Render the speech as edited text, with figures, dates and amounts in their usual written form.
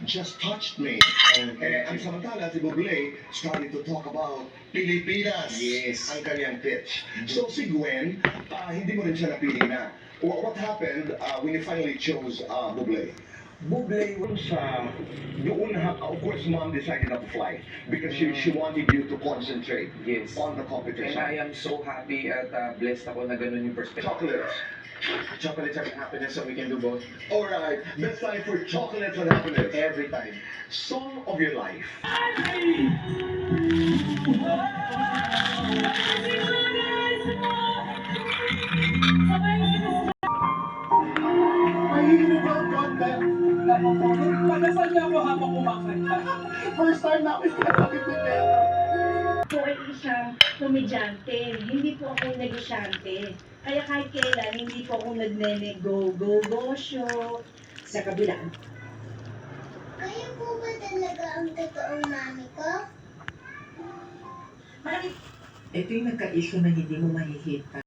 just touched me. Ang samantala, si Bublé started to talk about Pilipinas. Yes. Ang kanyang pitch. So si Gwen, hindi mo rin siya napili na. What happened when you finally chose Bublé? Bublé sa doon of course mom decided not to fly because she wanted you to concentrate Yes. on the And competition. I am so happy at blessed ako na ganun yung perspective. Chocolates. Chocolates are happiness, so we can do both. Alright, let's time for chocolates and happiness. Every time. Song of your life. Mahilig ang content. Padasal niya ako habang kumakanta. First time namin kinakapit ni Ken. Po ay isang komedyante, hindi po ako negosyante. Kaya kahit kailan, hindi po ako nagne-go-go-go-show sa kabila. Kayo po ba talaga ang totoong mami ko? Marami Ito yung nagka-issue na hindi mo mahihita.